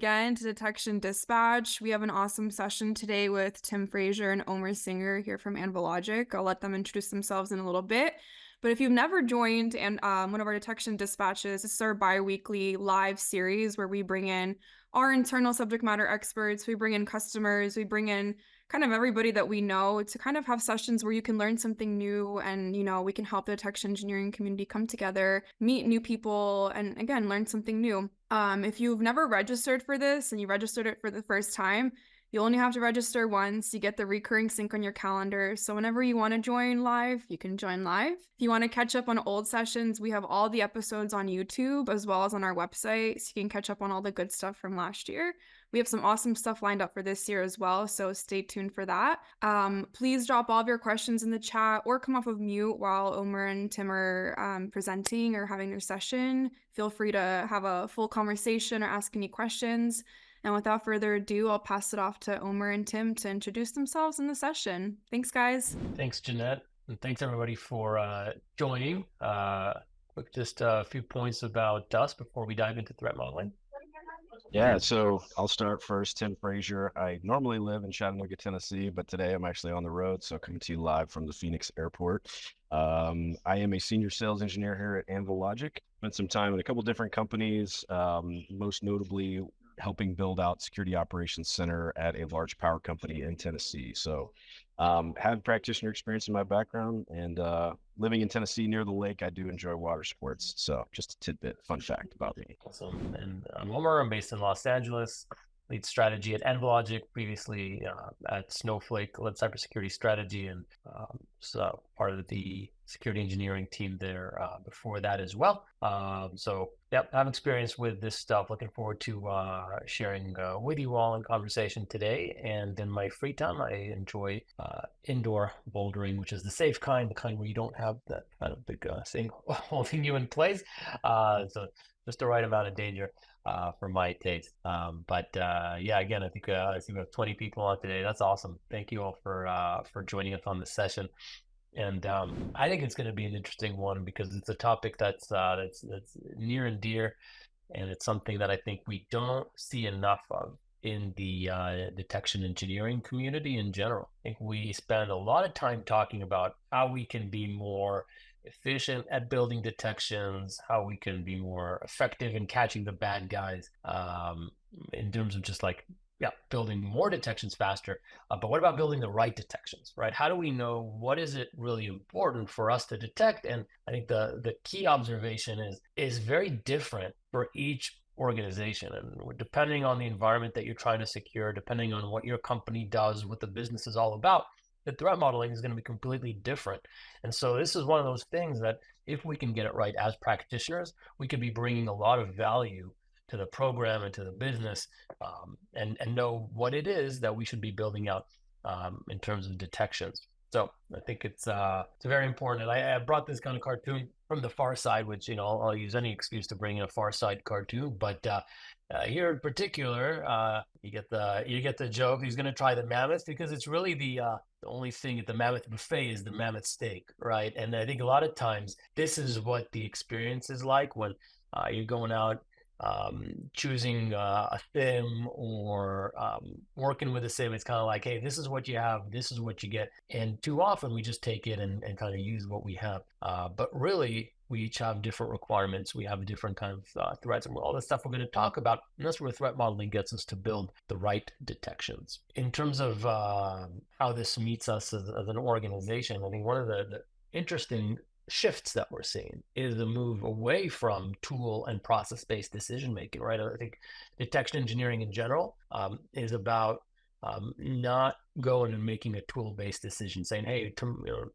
again to Detection Dispatch. We have an awesome session today with Tim Frazier and Omer Singer here from Anvologic. I'll let them introduce themselves in a little bit. But if you've never joined one of our Detection Dispatches, this is our bi-weekly live series where we bring in our internal subject matter experts, we bring in customers, we bring in kind of everybody that we know to kind of have sessions where you can learn something new and, we can help the detection engineering community come together, meet new people, and again, learn something new. If you've never registered for this and you registered it for the first time, you only have to register once. You get the recurring sync on your calendar. So whenever you want to join live, you can join live. If you want to catch up on old sessions, we have all the episodes on YouTube as well as on our website. So you can catch up on all the good stuff from last year. We have some awesome stuff lined up for this year as well, so stay tuned for that. Please drop all of your questions in the chat or come off of mute while Omer and Tim are presenting or having their session. Feel free to have a full conversation or ask any questions. And without further ado, I'll pass it off to Omer and Tim to introduce themselves in the session. Thanks, guys. Thanks, Jeanette. And thanks, everybody, for joining. Just a few points about us before we dive into threat modeling. Yeah, so I'll start first. Tim Frazier. I normally live in Chattanooga, Tennessee, but today I'm actually on the road, so coming to you live from the Phoenix airport. I am a senior sales engineer here at Anvologic. Spent some time in a couple different companies, most notably helping build out security operations center at a large power company in Tennessee. So have practitioner experience in my background, and living in Tennessee near the lake, I do enjoy water sports. So just a tidbit, fun fact about me. Awesome. And I'm Omer. I'm based in Los Angeles, lead strategy at Anvologic, previously at Snowflake, led cybersecurity strategy, and so part of the security engineering team there before that as well. So yep, I have experience with this stuff. Looking forward to sharing with you all in conversation today. And in my free time, I enjoy indoor bouldering, which is the safe kind, the kind where you don't have that kind of big thing holding you in place. So just the right amount of danger for my taste. Yeah, again, I think we have 20 people on today. That's awesome. Thank you all for joining us on this session. And I think it's going to be an interesting one because it's a topic that's near and dear, and it's something that I think we don't see enough of in the detection engineering community in general. I think we spend a lot of time talking about how we can be more efficient at building detections, how we can be more effective in catching the bad guys, in terms of just building more detections faster. But what about building the right detections, right? How do we know what is it really important for us to detect? And I think the key observation is very different for each organization. And depending on the environment that you're trying to secure, depending on what your company does, what the business is all about, the threat modeling is going to be completely different. And so this is one of those things that if we can get it right as practitioners, we could be bringing a lot of value to the program and to the business, and know what it is that we should be building out in terms of detections. So I think it's very important. And I brought this kind of cartoon from the Far Side, which I'll use any excuse to bring in a Far Side cartoon. But here in particular, you get the joke. He's going to try the mammoth because it's really the only thing at the mammoth buffet is the mammoth steak, right? And I think a lot of times this is what the experience is like when you're going out, choosing a SIM or working with a SIM. It's kind of like, hey, this is what you have, this is what you get. And too often we just take it and kind of use what we have. But really, we each have different requirements. We have different kind of threats, and all the stuff we're going to talk about. And that's where threat modeling gets us to build the right detections. In terms of how this meets us as an organization, I think one of the interesting shifts that we're seeing is a move away from tool and process-based decision making, right? I think detection engineering in general is about not going and making a tool-based decision, saying, hey,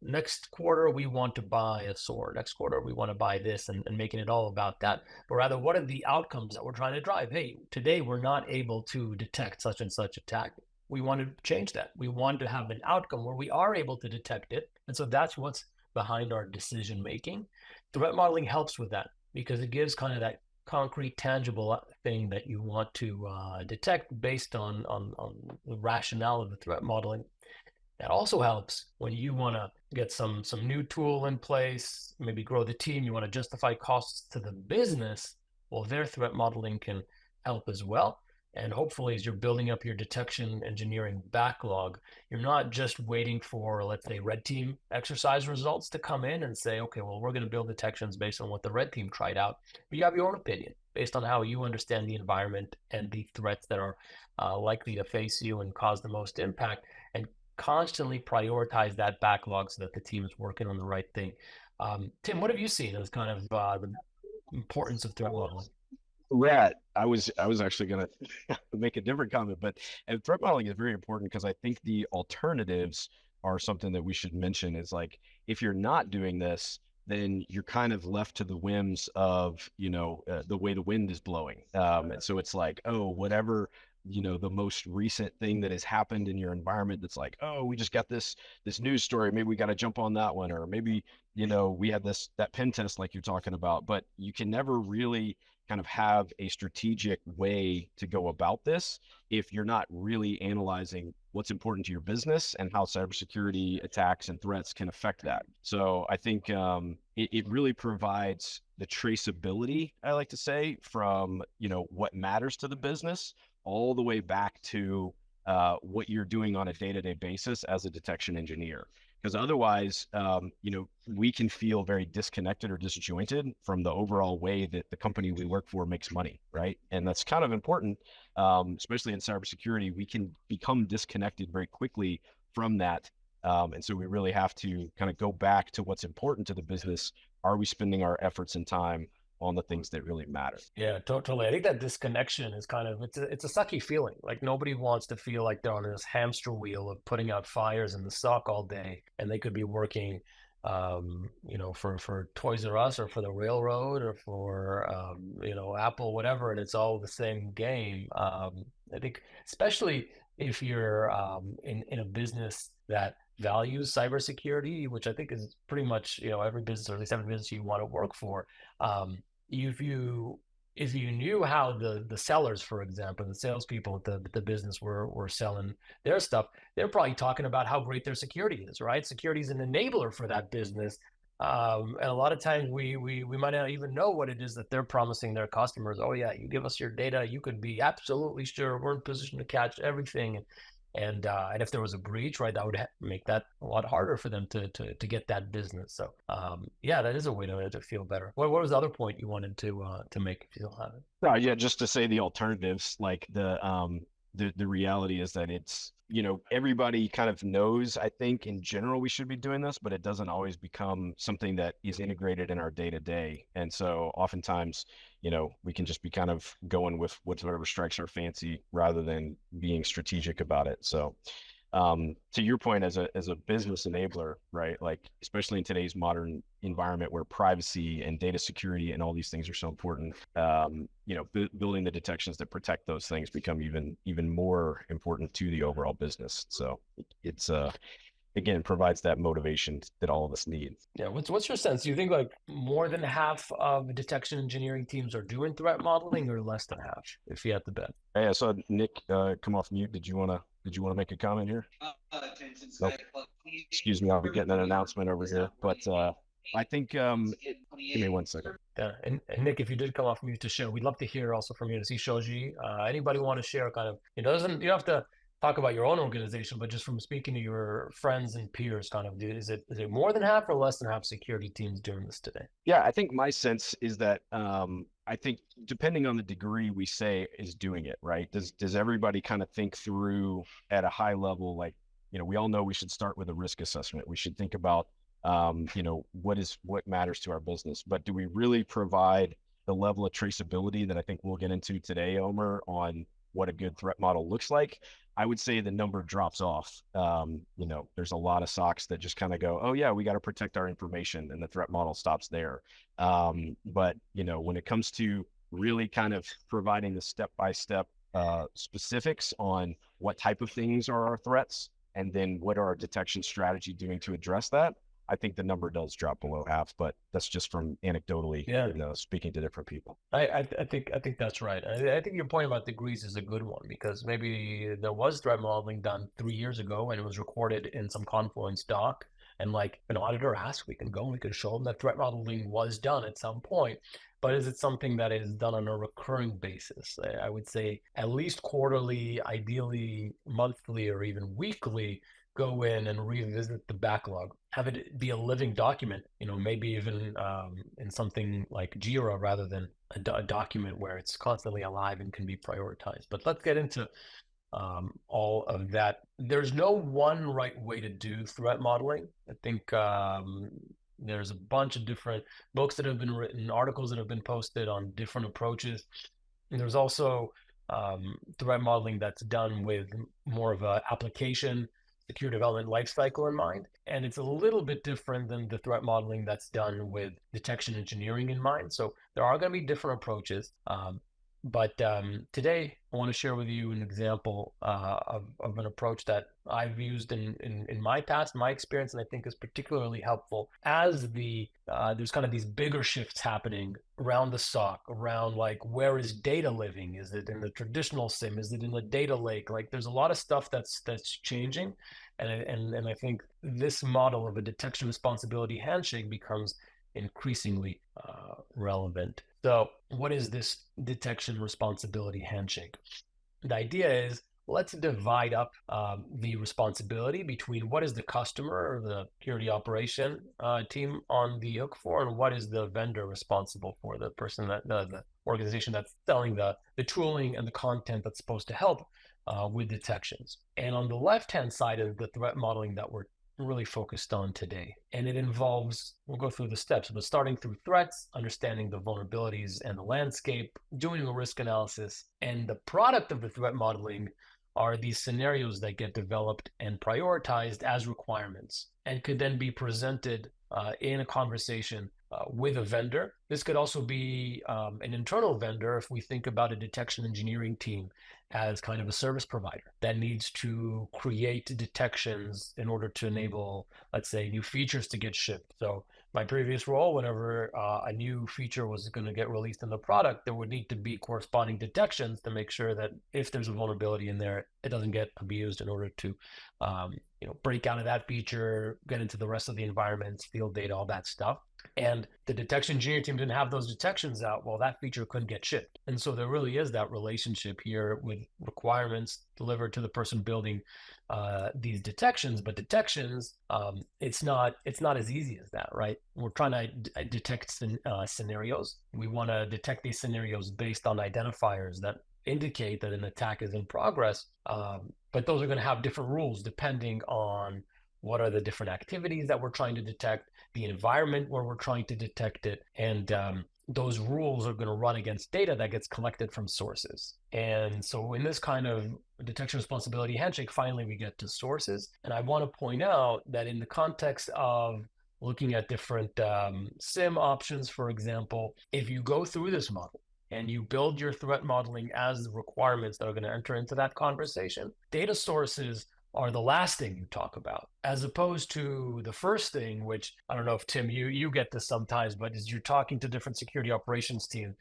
next quarter we want to buy a SOAR, next quarter we want to buy this, and making it all about that. But rather, what are the outcomes that we're trying to drive? Hey, today we're not able to detect such and such attack. We want to change that. We want to have an outcome where we are able to detect it. And so that's what's behind our decision making. Threat modeling helps with that because it gives kind of that concrete, tangible thing that you want to detect based on the rationale of the threat modeling. That also helps when you want to get some new tool in place, maybe grow the team, you want to justify costs to the business. Well, their threat modeling can help as well. And hopefully, as you're building up your detection engineering backlog, you're not just waiting for, let's say, red team exercise results to come in and say, okay, well, we're going to build detections based on what the red team tried out. But you have your own opinion based on how you understand the environment and the threats that are likely to face you and cause the most impact, and constantly prioritize that backlog so that the team is working on the right thing. Tim, what have you seen as kind of the importance of threat modeling? Yeah, I was actually gonna make a different comment, but and threat modeling is very important because I think the alternatives are something that we should mention. Is like if you're not doing this, then you're kind of left to the whims of the way the wind is blowing. And so it's like, oh, whatever, the most recent thing that has happened in your environment that's like, oh, we just got this news story, maybe we got to jump on that one, or maybe we had that pen test like you're talking about. But you can never really kind of have a strategic way to go about this if you're not really analyzing what's important to your business and how cybersecurity attacks and threats can affect that. So I think it really provides the traceability, I like to say, from what matters to the business all the way back to what you're doing on a day-to-day basis as a detection engineer. Because otherwise, we can feel very disconnected or disjointed from the overall way that the company we work for makes money, right? And that's kind of important, especially in cybersecurity. We can become disconnected very quickly from that. And so we really have to kind of go back to what's important to the business. Are we spending our efforts and time on the things that really matter? Yeah, totally. I think that disconnection is kind of it's a sucky feeling. Like nobody wants to feel like they're on this hamster wheel of putting out fires in the sock all day, and they could be working, for Toys R Us or for the railroad or for Apple, whatever, and it's all the same game. I think especially if you're in a business that values cybersecurity, which I think is pretty much every business, or at least every business you want to work for. If you knew how the sellers, for example, the salespeople at the business were selling their stuff, they're probably talking about how great their security is, right? Security is an enabler for that business. And a lot of times we might not even know what it is that they're promising their customers. Oh yeah, you give us your data, you could be absolutely sure we're in position to catch everything. And if there was a breach, right, that would make that a lot harder for them to get that business. So yeah, that is a way to feel better. What was the other point you wanted to make, if you still have it? Yeah, just to say the alternatives, like the reality is that it's everybody kind of knows, I think in general we should be doing this, but it doesn't always become something that is integrated in our day to day. And so oftentimes we can just be kind of going with whatever strikes our fancy rather than being strategic about it. So to your point, as a business enabler, right? Like especially in today's modern environment where privacy and data security and all these things are so important, building the detections that protect those things become even more important to the overall business. So it's again provides that motivation that all of us need. Yeah, what's your sense? Do you think like more than half of detection engineering teams are doing threat modeling, or less than half, if you had to bet? Hey, I saw Nick come off mute. Did you wanna make a comment here? Nope. Excuse me, I'll be getting an announcement over here. But I think give me 1 second. Yeah, and Nick, if you did come off mute to share, we'd love to hear also from you, to see Shoji. Anybody want to share kind of, you don't have to talk about your own organization, but just from speaking to your friends and peers, kind of, is it more than half or less than half security teams doing this today? Yeah, I think my sense is that I think depending on the degree we say is doing it, right? Does everybody kind of think through at a high level, like, we all know we should start with a risk assessment. We should think about, what matters to our business, but do we really provide the level of traceability that I think we'll get into today, Omer, on what a good threat model looks like? I would say the number drops off. There's a lot of SOCs that just kind of go, oh yeah, we got to protect our information, and the threat model stops there. But when it comes to really kind of providing the step-by-step specifics on what type of things are our threats, and then what are our detection strategy doing to address that, I think the number does drop below half, but that's just from anecdotally, speaking to different people. I think that's right. I think your point about degrees is a good one, because maybe there was threat modeling done 3 years ago and it was recorded in some Confluence doc, And like an auditor asks, we can go and we can show them that threat modeling was done at some point. But is it something that is done on a recurring basis? I would say at least quarterly, ideally monthly or even weekly, go in and revisit the backlog, have it be a living document, maybe even in something like Jira rather than a document where it's constantly alive and can be prioritized. But let's get into all of that. There's no one right way to do threat modeling. I think there's a bunch of different books that have been written, articles that have been posted on different approaches. And there's also threat modeling that's done with more of an application secure development lifecycle in mind. And it's a little bit different than the threat modeling that's done with detection engineering in mind. So there are going to be different approaches. But today, I want to share with you an example of an approach that I've used in my past, my experience, and I think is particularly helpful as there's kind of these bigger shifts happening around the SOC, around like, where is data living? Is it in the traditional SIM? Is it in the data lake? Like, there's a lot of stuff that's changing. And I think this model of a detection responsibility handshake becomes increasingly relevant. So what is this detection responsibility handshake? The idea is, let's divide up the responsibility between what is the customer or the security operation team on the hook for, and what is the vendor responsible for, the person that the organization that's selling the tooling and the content that's supposed to help with detections. And on the left-hand side of the threat modeling that we're really focused on today. And it involves, we'll go through the steps, but starting through threats, understanding the vulnerabilities and the landscape, doing a risk analysis, and the product of the threat modeling are these scenarios that get developed and prioritized as requirements and could then be presented in a conversation with a vendor. This could also be an internal vendor if we think about a detection engineering team as kind of a service provider that needs to create detections in order to enable, let's say, new features to get shipped. So my previous role, whenever a new feature was going to get released in the product, there would need to be corresponding detections to make sure that if there's a vulnerability in there, it doesn't get abused in order to break out of that feature, get into the rest of the environment, steal data, all that stuff. And the detection engineer team didn't have those detections out. Well, that feature couldn't get shipped. And so there really is that relationship here with requirements delivered to the person building these detections. But detections, it's not as easy as that, right? We're trying to detect scenarios. We want to detect these scenarios based on identifiers that indicate that an attack is in progress. But those are going to have different rules depending on what are the different activities that we're trying to detect, the environment where we're trying to detect it, and those rules are going to run against data that gets collected from sources. And so in this kind of detection responsibility handshake, finally we get to sources. And I want to point out that in the context of looking at different SIM options, for example, if you go through this model and you build your threat modeling as the requirements that are going to enter into that conversation, data sources are the last thing you talk about, as opposed to the first thing, which I don't know if Tim, you get this sometimes, but is you're talking to different security operations team,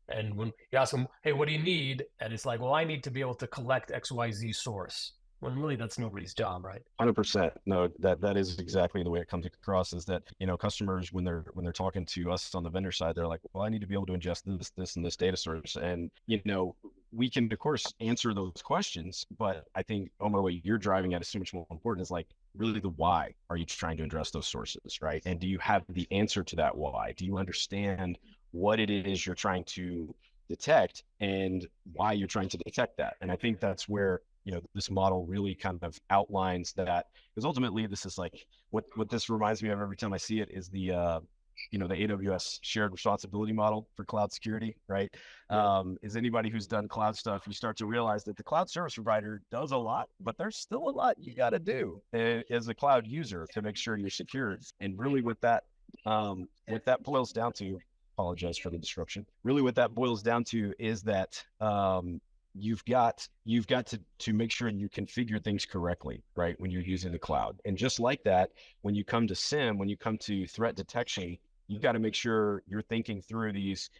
and when you ask them, hey, what do you need? And it's like, well, I need to be able to collect XYZ source. When really that's nobody's job, right? 100%. No, that is exactly the way it comes across, is that, customers, when they're talking to us on the vendor side, they're like, well, I need to be able to ingest this and this data source. And, we can, of course, answer those questions, but I think, Omar, what you're driving at is so much more important, is like, really the why are you trying to address those sources, right? And do you have the answer to that why? Do you understand what it is you're trying to detect and why you're trying to detect that? And I think that's where this model really kind of outlines that, because ultimately this is like what this reminds me of every time I see it is the the AWS shared responsibility model for cloud security, right? Is anybody who's done cloud stuff, you start to realize that the cloud service provider does a lot, but there's still a lot you got to do as a cloud user to make sure you're secure. And really what that boils down to, apologize for the disruption, really what that boils down to is that you've got to make sure you configure things correctly, right, when you're using the cloud. And just like that, when you come to SIM, when you come to threat detection, you've got to make sure you're thinking through these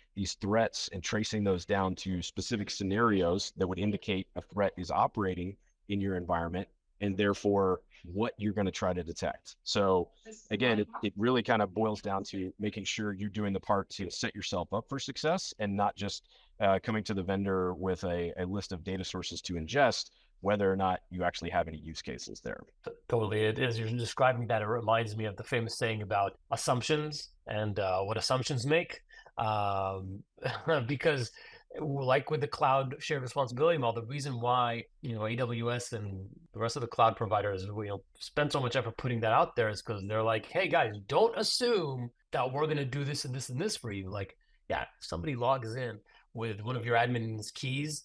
threats and tracing those down to specific scenarios that would indicate a threat is operating in your environment. and therefore what you're going to try to detect. So again, it really kind of boils down to making sure you're doing the part to set yourself up for success, and not just coming to the vendor with a list of data sources to ingest, whether or not you actually have any use cases there. Totally. It is. You're describing that. It reminds me of the famous saying about assumptions and what assumptions make. Because like with the cloud shared responsibility model, the reason why, AWS and the rest of the cloud providers, spend so much effort putting that out there is because they're like, hey guys, don't assume that we're going to do this and this and this for you. Like, yeah, if somebody logs in with one of your admin's keys,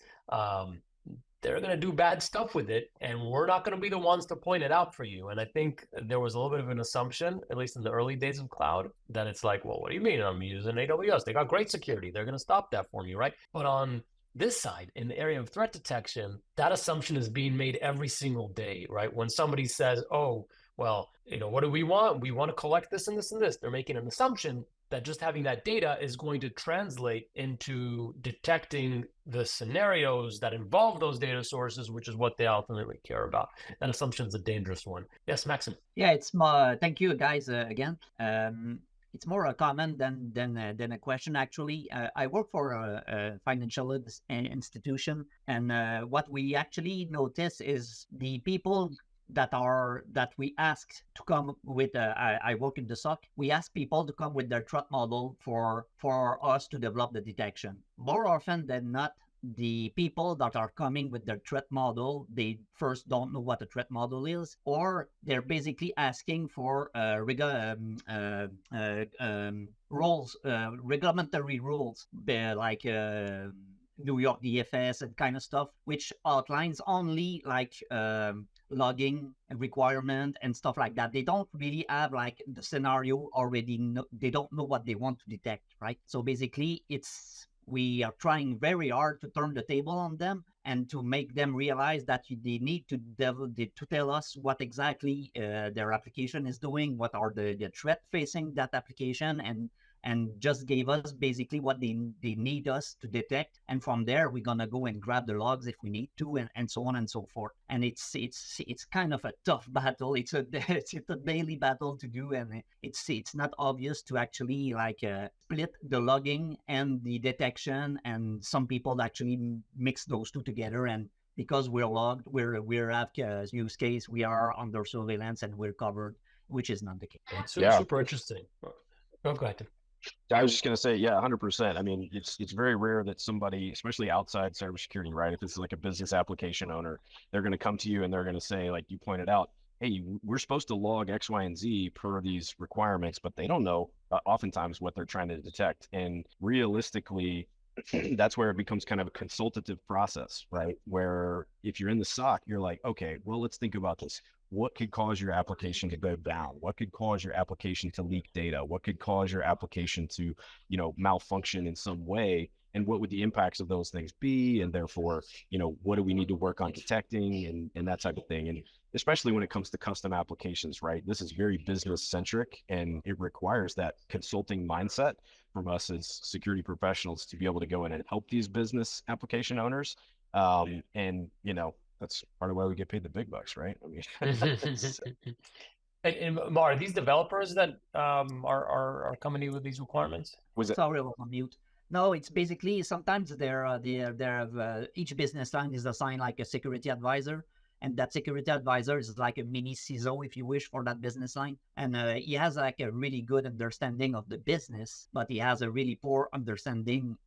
they're going to do bad stuff with it, and we're not going to be the ones to point it out for you. And I think there was a little bit of an assumption, at least in the early days of cloud, that it's like, well, what do you mean? I'm using AWS. They got great security. They're going to stop that for me, right? But on this side, in the area of threat detection, that assumption is being made every single day, right? When somebody says, oh, well, what do we want? We want to collect this and this and this. They're making an assumption that just having that data is going to translate into detecting the scenarios that involve those data sources, which is what they ultimately care about. That assumption is a dangerous one. Yes, Maxim. Yeah, it's more. Thank you, guys. Again, it's more a comment than a question. Actually, I work for a financial institution, and what we actually notice is the people that we asked to come with. I work in the SOC. We ask people to come with their threat model for us to develop the detection. More often than not, the people that are coming with their threat model, they first don't know what a threat model is, or they're basically asking for rules, regulatory rules, like New York DFS and kind of stuff, which outlines only like logging requirement and stuff like that. They don't really have like the scenario already. They don't know what they want to detect, right? So basically, we are trying very hard to turn the table on them and to make them realize that they need to tell us what exactly their application is doing, what are the threat facing that application, and just gave us basically what they need us to detect. And from there, we're going to go and grab the logs if we need to, and so on and so forth. And it's kind of a tough battle. It's a daily battle to do. And it's not obvious to actually like split the logging and the detection. And some people actually mix those two together. And because we're logged, we're have use case, we are under surveillance and we're covered, which is not the case. It's super interesting. Go ahead. I was just going to say, yeah, 100%. I mean, it's very rare that somebody, especially outside cybersecurity, right? If this is like a business application owner, they're going to come to you and they're going to say, like you pointed out, hey, we're supposed to log X, Y, and Z per these requirements, but they don't know oftentimes what they're trying to detect. And realistically, that's where it becomes kind of a consultative process, right? Where if you're in the SOC, you're like, okay, well, let's think about this. What could cause your application to go down? What could cause your application to leak data? What could cause your application to, malfunction in some way? And what would the impacts of those things be? And therefore, what do we need to work on detecting and that type of thing? And especially when it comes to custom applications, right? This is very business centric, and it requires that consulting mindset from us as security professionals to be able to go in and help these business application owners. And that's part of why we get paid the big bucks, right? I mean, and Mar, are these developers that are coming to you with these requirements? Sorry, I was on mute. No, it's basically sometimes each business line is assigned like a security advisor. And that security advisor is like a mini CISO, if you wish, for that business line. And he has like a really good understanding of the business, but he has a really poor understanding,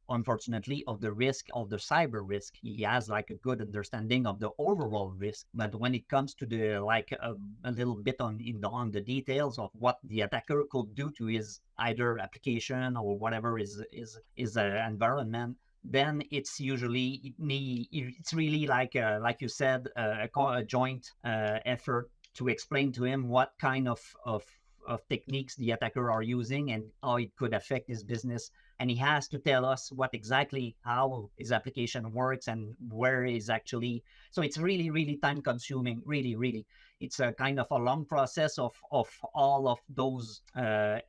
unfortunately, of the risk, of the cyber risk. He has like a good understanding of the overall risk. But when it comes to the like a little bit on the details of what the attacker could do to his either application or whatever is environment, then it's usually it's really like you said, a joint effort to explain to him what kind of techniques the attacker are using and how it could affect his business. And he has to tell us what exactly how his application works and where is actually. So it's really, really time consuming. Really, really. it's a kind of a long process of all of those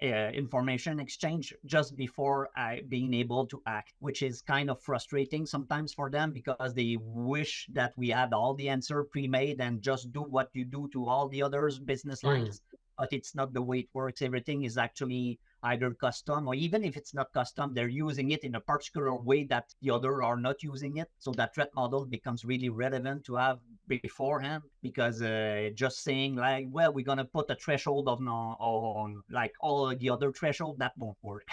information exchange just before being able to act, which is kind of frustrating sometimes for them because they wish that we had all the answer pre-made and just do what you do to all the others business lines. But it's not the way it works. Everything is actually either custom, or even if it's not custom, they're using it in a particular way that the other are not using it. So that threat model becomes really relevant to have beforehand, because just saying like, well, we're gonna put a threshold on like all the other threshold, that won't work.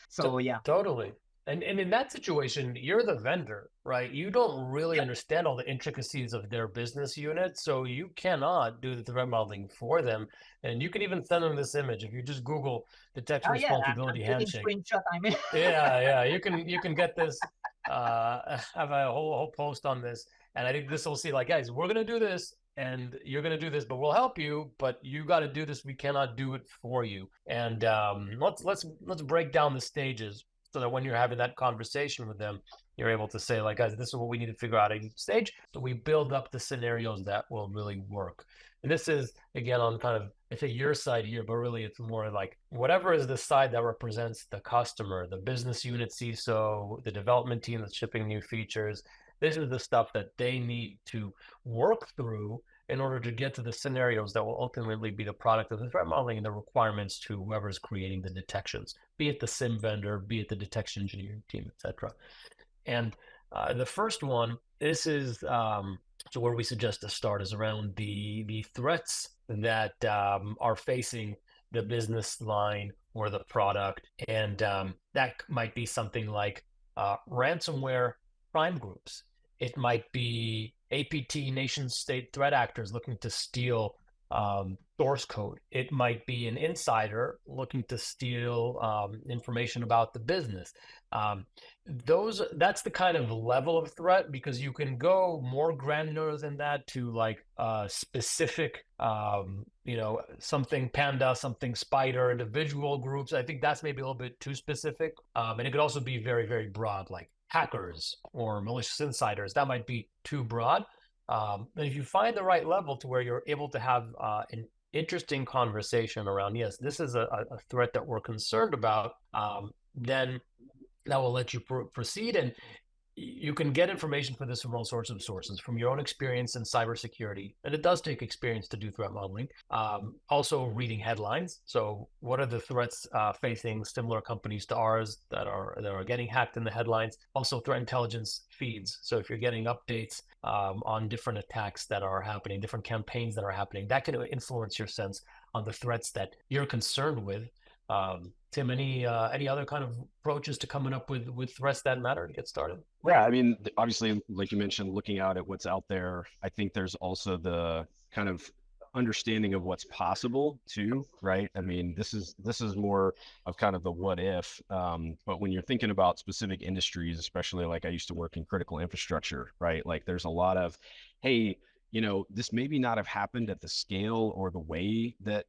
So yeah. Totally. And in that situation, you're the vendor, right? You don't really understand all the intricacies of their business unit, so you cannot do the threat modeling for them. And you can even send them this image. If you just Google detection Yeah, responsibility I'm taking handshake. screenshot. I mean, Yeah, you can get this. Have a whole post on this, and I think this will see like, guys, we're gonna do this, and you're gonna do this, but we'll help you. But you got to do this. We cannot do it for you. And let's break down the stages so that when you're having that conversation with them, you're able to say like, guys, this is what we need to figure out at each stage. So we build up the scenarios that will really work. And this is, again, on kind of, I say your side here, but really it's more like whatever is the side that represents the customer, the business unit CISO, the development team that's shipping new features. This is the stuff that they need to work through in order to get to the scenarios that will ultimately be the product of the threat modeling and the requirements to whoever's creating the detections, be it the SIM vendor, be it the detection engineering team, etc. And the first one, this is so where we suggest to start is around the threats that are facing the business line or the product. And that might be something like ransomware prime groups. It might be APT, nation state threat actors looking to steal source code. It might be an insider looking to steal information about the business. That's the kind of level of threat, because you can go more granular than that to like specific something panda, something spider, individual groups. I think that's maybe a little bit too specific, and it could also be very, very broad, like hackers or malicious insiders. That might be too broad. And if you find the right level to where you're able to have an interesting conversation around, yes, this is a threat that we're concerned about, then that will let you proceed. And you can get information for this from all sorts of sources, from your own experience in cybersecurity. And it does take experience to do threat modeling. Also reading headlines. So what are the threats facing similar companies to ours that are getting hacked in the headlines? Also threat intelligence feeds. So if you're getting updates on different attacks that are happening, different campaigns that are happening, that can influence your sense on the threats that you're concerned with. Tim, any other kind of approaches to coming up with threats that matter to get started? Yeah, I mean, obviously, like you mentioned, looking out at what's out there. I think there's also the kind of understanding of what's possible too, right? I mean, this is more of kind of the what if, but when you're thinking about specific industries, especially like I used to work in critical infrastructure, right? Like there's a lot of, hey, this maybe not have happened at the scale or the way that,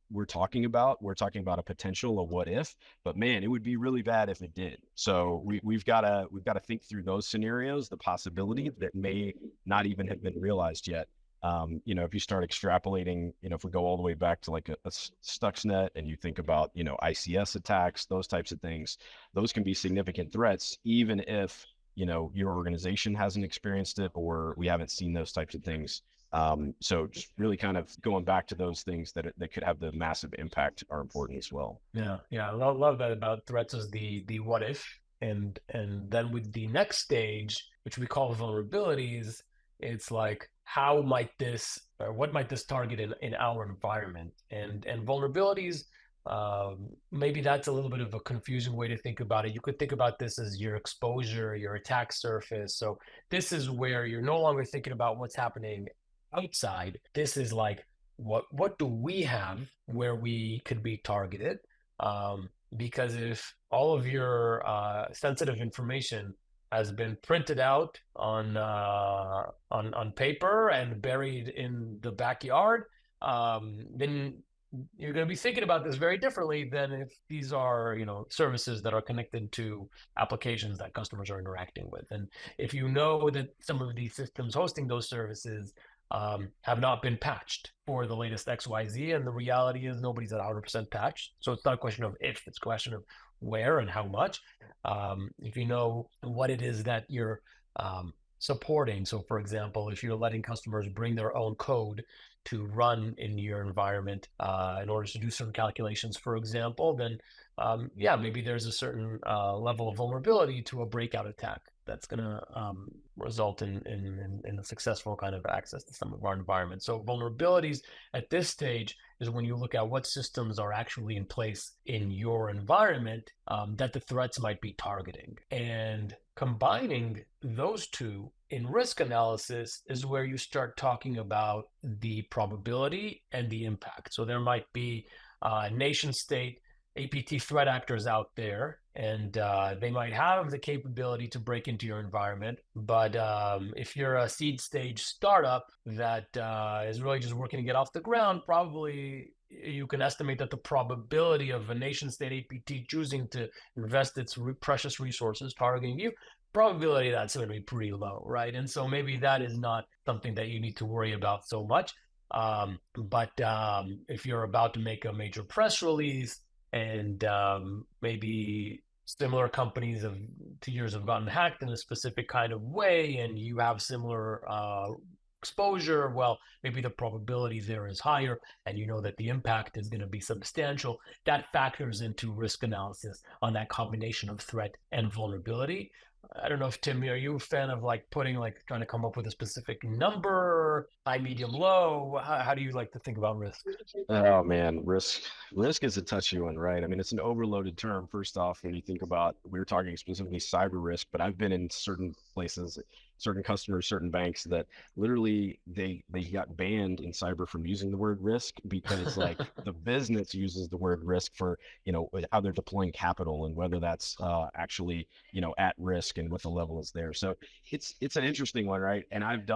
we're talking about a potential, a what if, but man, it would be really bad if it did. So we've got to think through those scenarios, the possibility that may not even have been realized yet. If you start extrapolating, if we go all the way back to like a Stuxnet, and you think about, ICS attacks, those types of things, those can be significant threats, even if, your organization hasn't experienced it or we haven't seen those types of things. So just really kind of going back to those things that could have the massive impact are important as well. Yeah. I love that about threats is the what if, and then with the next stage, which we call vulnerabilities, it's like what might this target in our environment, and vulnerabilities. Maybe that's a little bit of a confusing way to think about it. You could think about this as your exposure, your attack surface. So this is where you're no longer thinking about what's happening outside. This is like, what do we have where we could be targeted? Because if all of your sensitive information has been printed out on paper and buried in the backyard, then you're going to be thinking about this very differently than if these are, services that are connected to applications that customers are interacting with. And if you know that some of these systems hosting those services have not been patched for the latest XYZ. And the reality is nobody's at 100% patched. So it's not a question of if, it's a question of where and how much. If you know what it is that you're supporting. So for example, if you're letting customers bring their own code to run in your environment in order to do certain calculations, for example, then yeah, maybe there's a certain level of vulnerability to a breakout attack that's going to result in a successful kind of access to some of our environments. So vulnerabilities at this stage is when you look at what systems are actually in place in your environment that the threats might be targeting. And combining those two in risk analysis is where you start talking about the probability and the impact. So there might be nation state APT threat actors out there, and they might have the capability to break into your environment. But if you're a seed stage startup that is really just working to get off the ground, probably you can estimate that the probability of a nation state APT choosing to invest its precious resources targeting you, probability that's going to be pretty low, right? And so maybe that is not something that you need to worry about so much. But if you're about to make a major press release, and maybe similar companies to yours have gotten hacked in a specific kind of way, and you have similar exposure, well, maybe the probability there is higher, and you know that the impact is going to be substantial. That factors into risk analysis on that combination of threat and vulnerability. I don't know if Tim, are you a fan of trying to come up with a specific number, high, medium, low? How do you like to think about risk? Oh man, risk is a touchy one, right? I mean, it's an overloaded term. First off, when you think about, we were talking specifically cyber risk, but I've been in certain places, certain customers, certain banks that literally they got banned in cyber from using the word risk because like the business uses the word risk for, how they're deploying capital and whether that's actually, at risk and what the level is there. So it's an interesting one, right? And I've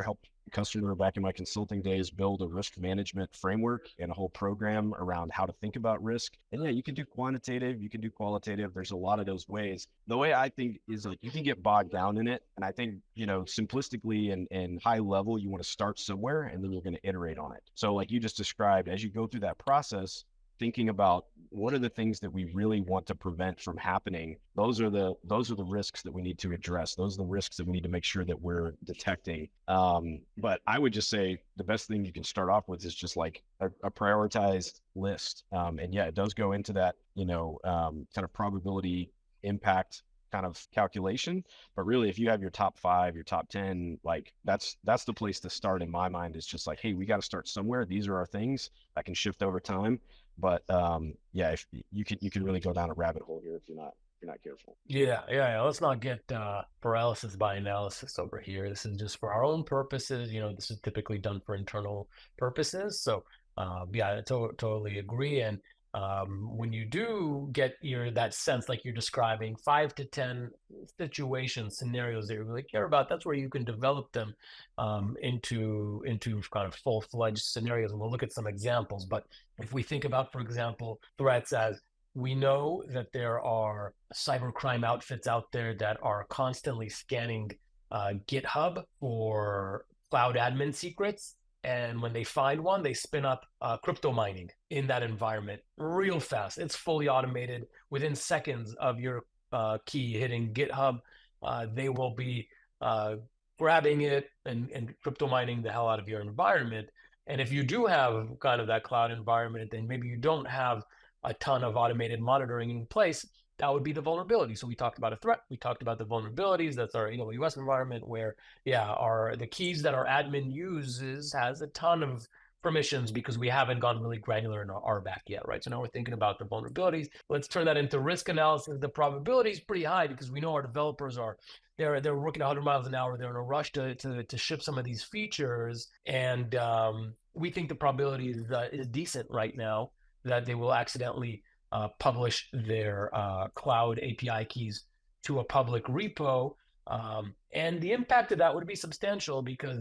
helped customer back in my consulting days build a risk management framework and a whole program around how to think about risk. And yeah, you can do quantitative, you can do qualitative. There's a lot of those ways. The way I think is like you can get bogged down in it. And I think, simplistically and high level, you want to start somewhere and then you're going to iterate on it. So like you just described, as you go through that process, thinking about what are the things that we really want to prevent from happening. Those are the risks that we need to address. Those are the risks that we need to make sure that we're detecting. But I would just say the best thing you can start off with is just like a prioritized list. And yeah, it does go into that, kind of probability impact kind of calculation. But really, if you have your top 5, your top 10, like that's the place to start in my mind. Is just like, hey, we got to start somewhere. These are our things that can shift over time. But yeah, if you can really go down a rabbit hole here if you're not careful. Yeah. Let's not get paralysis by analysis over here. This is just for our own purposes. This is typically done for internal purposes. So yeah, I totally agree. And when you do get that sense, like you're describing, 5 to 10 situations, scenarios that you really care about, that's where you can develop them into kind of full-fledged scenarios. And we'll look at some examples. But if we think about, for example, threats as we know that there are cybercrime outfits out there that are constantly scanning GitHub for cloud admin secrets. And when they find one, they spin up crypto mining in that environment real fast. It's fully automated. Within seconds of your key hitting GitHub, they will be grabbing it and crypto mining the hell out of your environment. And if you do have kind of that cloud environment, then maybe you don't have a ton of automated monitoring in place. That would be the vulnerability. So we talked about a threat. We talked about the vulnerabilities. That's our AWS environment where, yeah, the keys that our admin uses has a ton of permissions because we haven't gone really granular in our RBAC yet, right? So now we're thinking about the vulnerabilities. Let's turn that into risk analysis. The probability is pretty high because we know our developers they're working 100 miles an hour. They're in a rush to ship some of these features, and we think the probability is decent right now that they will accidentally publish their cloud API keys to a public repo. And the impact of that would be substantial because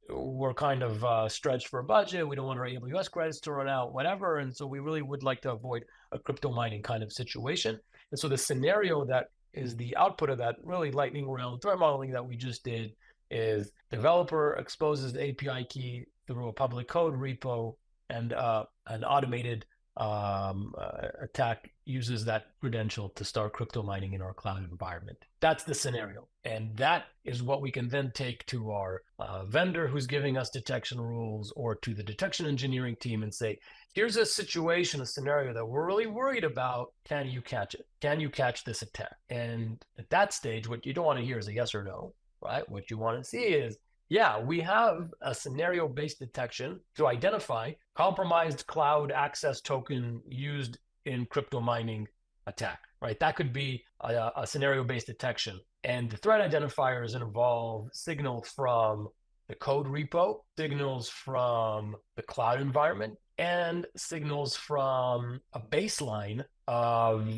we're kind of stretched for a budget. We don't want our AWS credits to run out, whatever. And so we really would like to avoid a crypto mining kind of situation. And so the scenario that is the output of that really lightning round threat modeling that we just did is developer exposes the API key through a public code repo, and an automated attack uses that credential to start crypto mining in our cloud environment. That's the scenario. And that is what we can then take to our vendor who's giving us detection rules, or to the detection engineering team, and say, here's a situation, a scenario that we're really worried about. Can you catch it? Can you catch this attack? And at that stage, what you don't want to hear is a yes or no, right? What you want to see is, yeah, we have a scenario-based detection to identify compromised cloud access token used in crypto mining attack, right? That could be a scenario-based detection. And the threat identifiers involve signals from the code repo, signals from the cloud environment, and signals from a baseline of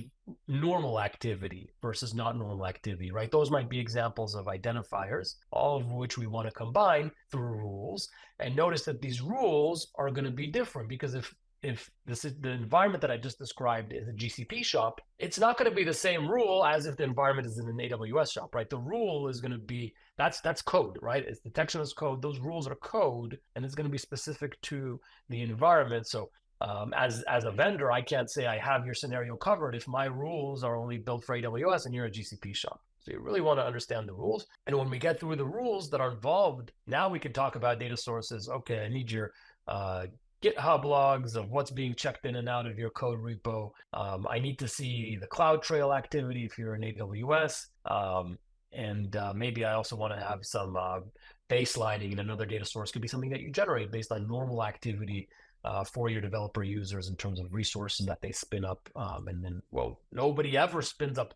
normal activity versus not normal activity, right? Those might be examples of identifiers, all of which we want to combine through rules. And notice that these rules are going to be different, because if this is the environment that I just described is a GCP shop, it's not going to be the same rule as if the environment is in an AWS shop, right? The rule is going to be, that's code, right? It's detection as code. Those rules are code, and it's going to be specific to the environment. So as a vendor, I can't say I have your scenario covered if my rules are only built for AWS and you're a GCP shop. So you really want to understand the rules. And when we get through the rules that are involved, now we can talk about data sources. Okay, I need your GitHub logs of what's being checked in and out of your code repo. I need to see the CloudTrail activity if you're in AWS. And maybe I also want to have some baselining in another data source. Could be something that you generate based on normal activity for your developer users in terms of resources that they spin up. And then, well, nobody ever spins up,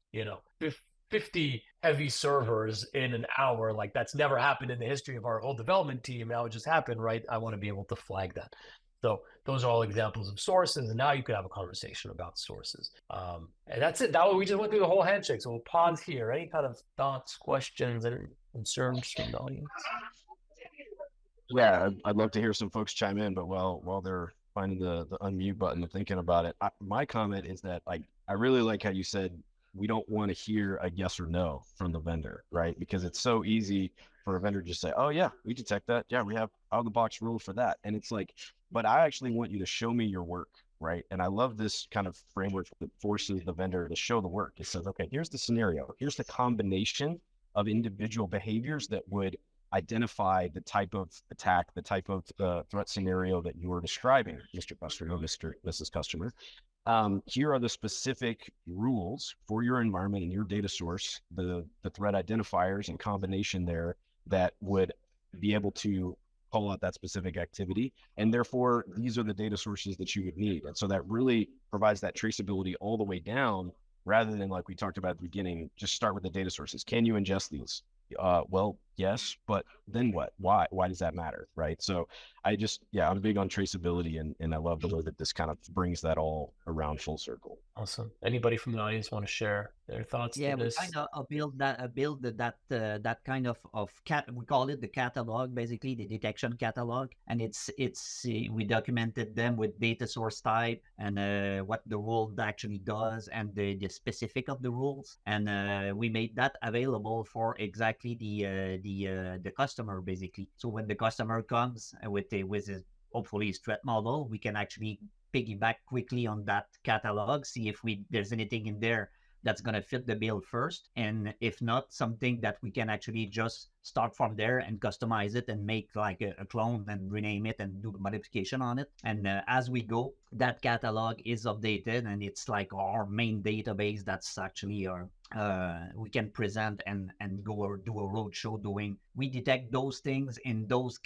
50 heavy servers in an hour. Like, that's never happened in the history of our whole development team. Now it just happened, right? I want to be able to flag that. So those are all examples of sources, and now you could have a conversation about sources. And that's it. We just went through the whole handshake. So we'll pause here. Any kind of thoughts, questions, and concerns from the audience? Yeah, I'd love to hear some folks chime in, but while they're finding the unmute button and thinking about it, my comment is that I really like how you said we don't want to hear a yes or no from the vendor, right? Because it's so easy for a vendor to just say, oh yeah, we detect that. Yeah, we have out of the box rules for that. And it's like, but I actually want you to show me your work, right? And I love this kind of framework that forces the vendor to show the work. It says, okay, here's the scenario. Here's the combination of individual behaviors that would identify the type of attack, the type of threat scenario that you are describing, Mr. Customer, Mrs. Customer. Here are the specific rules for your environment and your data source, the threat identifiers and combination there that would be able to call out that specific activity. And therefore, these are the data sources that you would need. And so that really provides that traceability all the way down, rather than, like we talked about at the beginning, just start with the data sources. Can you ingest these? Well, yes, but then what? Why does that matter, right? So I'm big on traceability, and I love the way that this kind of brings that all around full circle. Awesome. Anybody from the audience want to share their thoughts to this? We kind of build that kind of we call it the catalog, basically the detection catalog, and we documented them with data source type and what the rule actually does and the specific of the rules, and we made that available for exactly the customer, basically. So when the customer comes with his hopefully his threat model, we can actually piggyback quickly on that catalog, see if there's anything in there that's going to fit the bill first, and if not, something that we can actually just start from there and customize it and make like a clone and rename it and do the modification on it. And as we go, that catalog is updated, and it's like our main database that's actually we can present and go or do a roadshow doing. We detect those things in those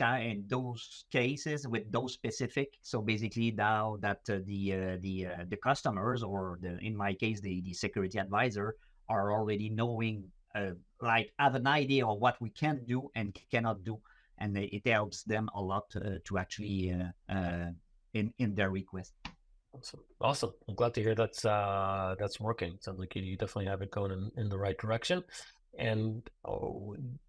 cases with those specific. So basically, now that the customers, or in my case the security advisor, are already knowing, have an idea of what we can do and cannot do, and it helps them a lot to actually in their request. Awesome. I'm glad to hear that's working. Sounds like you definitely have it going in the right direction. And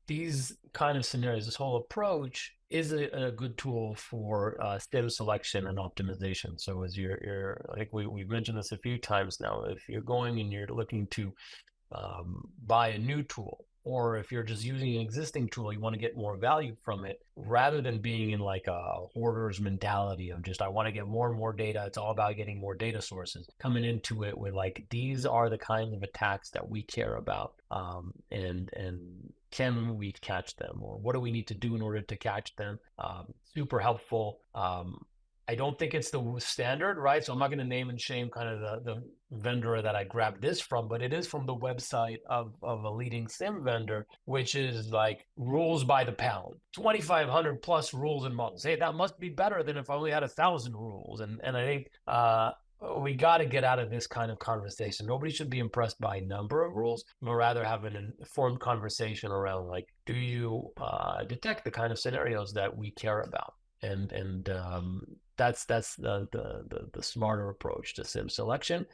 these kind of scenarios, this whole approach is a good tool for STEM selection and optimization. So as you're like we've mentioned this a few times now, if you're going and you're looking to buy a new tool, or if you're just using an existing tool, you want to get more value from it, rather than being in like a hoarder's mentality of just, I want to get more and more data. It's all about getting more data sources. Coming into it with like, these are the kinds of attacks that we care about, and can we catch them, or what do we need to do in order to catch them? Super helpful. I don't think it's the standard, right? So I'm not going to name and shame kind of the vendor that I grabbed this from, but it is from the website of a leading SIM vendor, which is like rules by the pound, 2,500 plus rules and models. Hey, that must be better than if I only had 1,000 rules. And I think we got to get out of this kind of conversation. Nobody should be impressed by number of rules, but rather have an informed conversation around, like, do you detect the kind of scenarios that we care about? And that's the smarter approach to SIM selection.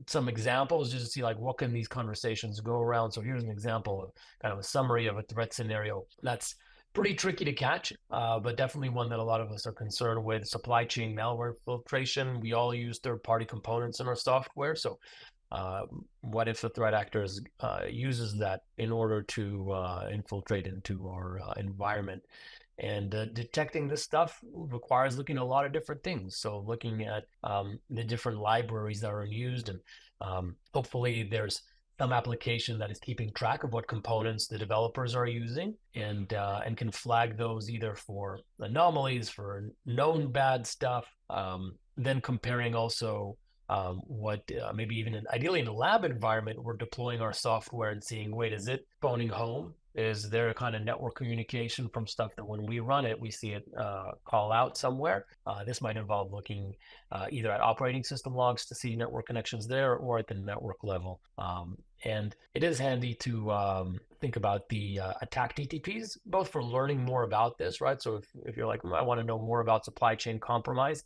Some examples just to see like, what can these conversations go around. So here's an example of kind of a summary of a threat scenario that's pretty tricky to catch, but definitely one that a lot of us are concerned with. Supply chain malware filtration. We all use third-party components in our software. So what if the threat actor uses that in order to infiltrate into our environment? And detecting this stuff requires looking at a lot of different things. So looking at the different libraries that are used, and hopefully there's some application that is keeping track of what components the developers are using, and can flag those either for anomalies, for known bad stuff. Then comparing also what maybe even ideally in a lab environment, we're deploying our software and seeing, wait, is it phoning home? Is there a kind of network communication from stuff that when we run it, we see it call out somewhere? This might involve looking either at operating system logs to see network connections there, or at the network level. And it is handy to think about the attack TTPs, both for learning more about this, right? So if you're like, I want to know more about supply chain compromise,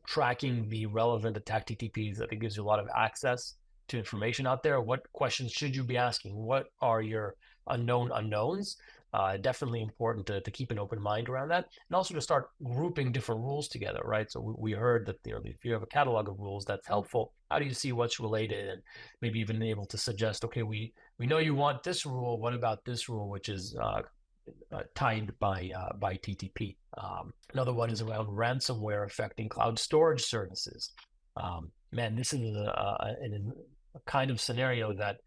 tracking the relevant attack TTPs, I think gives you a lot of access to information out there. What questions should you be asking? What are your unknown unknowns? Definitely important to keep an open mind around that, and also to start grouping different rules together, right? So we heard that if you have a catalog of rules, that's helpful. How do you see what's related, and maybe even able to suggest, okay, we know you want this rule. What about this rule, which is tied by TTP? Another one is around ransomware affecting cloud storage services. Man, this is a kind of scenario that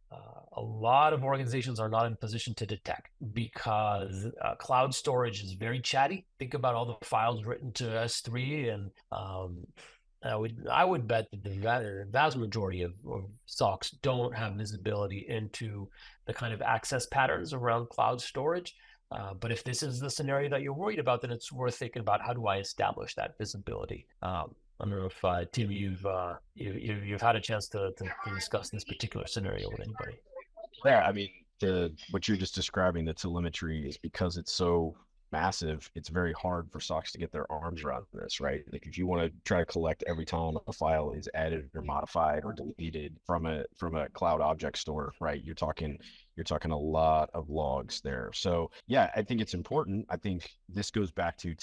a lot of organizations are not in position to detect, because cloud storage is very chatty. Think about all the files written to S3, and I would bet that the vast majority of SOCs don't have visibility into the kind of access patterns around cloud storage. But if this is the scenario that you're worried about, then it's worth thinking about, how do I establish that visibility? I don't know if Tim, you've had a chance to discuss this particular scenario with anybody. Yeah, I mean, what you're just describing, the telemetry, is because it's so massive, it's very hard for SOCs to get their arms around this, right? Like, if you want to try to collect every time a file is added or modified or deleted from a cloud object store, right? You're talking a lot of logs there. So yeah, I think it's important. I think this goes back to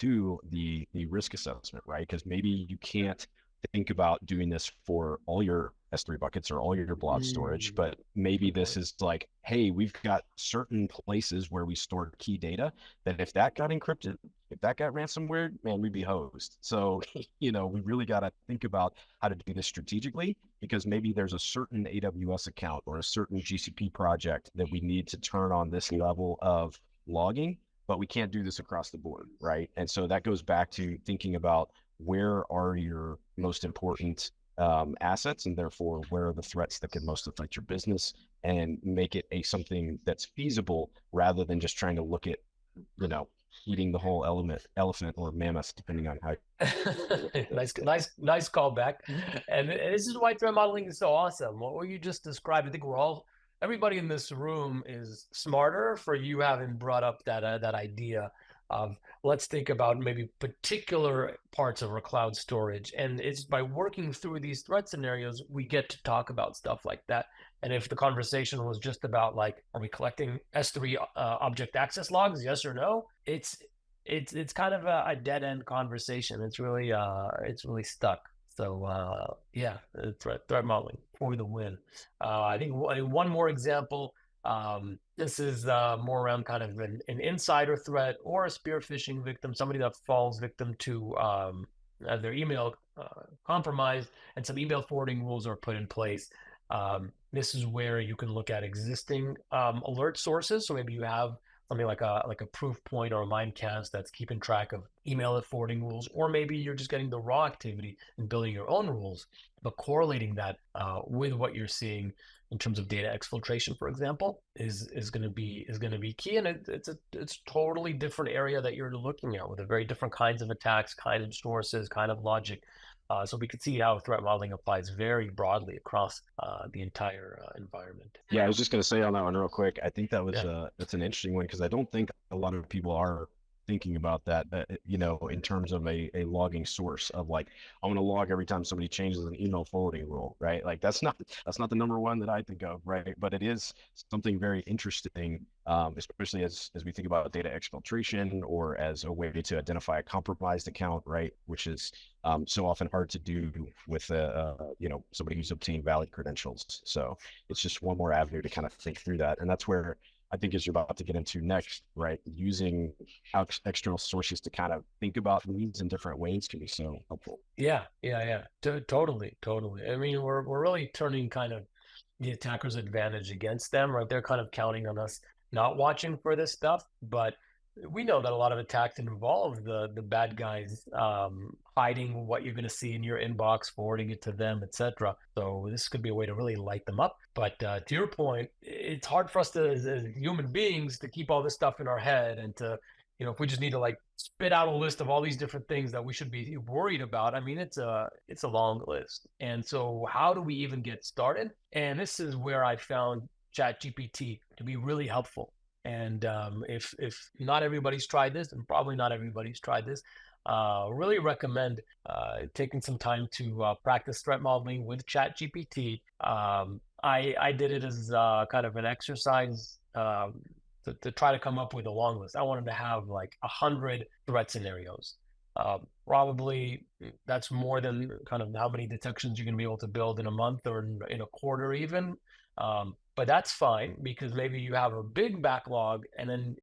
the risk assessment, right? Because maybe you can't think about doing this for all your S3 buckets or all your blob storage, but maybe this is like, hey, we've got certain places where we store key data that if that got encrypted, if that got ransomware, man, we'd be hosed. So, we really got to think about how to do this strategically, because maybe there's a certain AWS account or a certain GCP project that we need to turn on this level of logging, but we can't do this across the board, right? And so that goes back to thinking about, where are your most important assets, and therefore where are the threats that can most affect your business, and make it something that's feasible, rather than just trying to look at, eating the whole elephant or mammoth, depending on how. nice callback. And this is why threat modeling is so awesome. What you just described, I think everybody in this room is smarter for you having brought up that idea of, let's think about maybe particular parts of our cloud storage. And it's by working through these threat scenarios, we get to talk about stuff like that. And if the conversation was just about like, are we collecting S3 object access logs, yes or no? It's kind of a dead end conversation. It's really stuck. So yeah, threat modeling for the win. I think one more example. This is more around kind of an insider threat or a spear phishing victim, somebody that falls victim to their email compromised, and some email forwarding rules are put in place. This is where you can look at existing alert sources. So maybe you have something like a Proofpoint or a Mimecast that's keeping track of email forwarding rules, or maybe you're just getting the raw activity and building your own rules, but correlating that with what you're seeing in terms of data exfiltration, for example, is going to be key, and it's a totally different area that you're looking at with a very different kinds of attacks, kind of sources, kind of logic. So we could see how threat modeling applies very broadly across the entire environment. Yeah, I was just going to say on that one real quick. I think that was that's an interesting one, because I don't think a lot of people are thinking about that, in terms of a logging source of like, I'm going to log every time somebody changes an email forwarding rule, right? Like that's not the number one that I think of, right? But it is something very interesting, especially as we think about data exfiltration, or as a way to identify a compromised account, right? Which is so often hard to do with somebody who's obtained valid credentials. So it's just one more avenue to kind of think through that, and that's where I think as you're about to get into next, right? Using external sources to kind of think about needs in different ways can be so helpful. Yeah. Totally. I mean, we're really turning kind of the attacker's advantage against them, right? They're kind of counting on us not watching for this stuff, but we know that a lot of attacks involve the bad guys hiding what you're going to see in your inbox, forwarding it to them, etc. So this could be a way to really light them up. But to your point, it's hard for us to, as human beings, to keep all this stuff in our head, and to, if we just need to like spit out a list of all these different things that we should be worried about. I mean, it's a long list. And so how do we even get started? And this is where I found ChatGPT to be really helpful. And if not everybody's tried this, and probably not everybody's tried this, really recommend taking some time to practice threat modeling with ChatGPT. I did it as kind of an exercise to try to come up with a long list. I wanted to have like 100 threat scenarios. Probably that's more than kind of how many detections you're going to be able to build in a month or in a quarter even. But that's fine, because maybe you have a big backlog, and then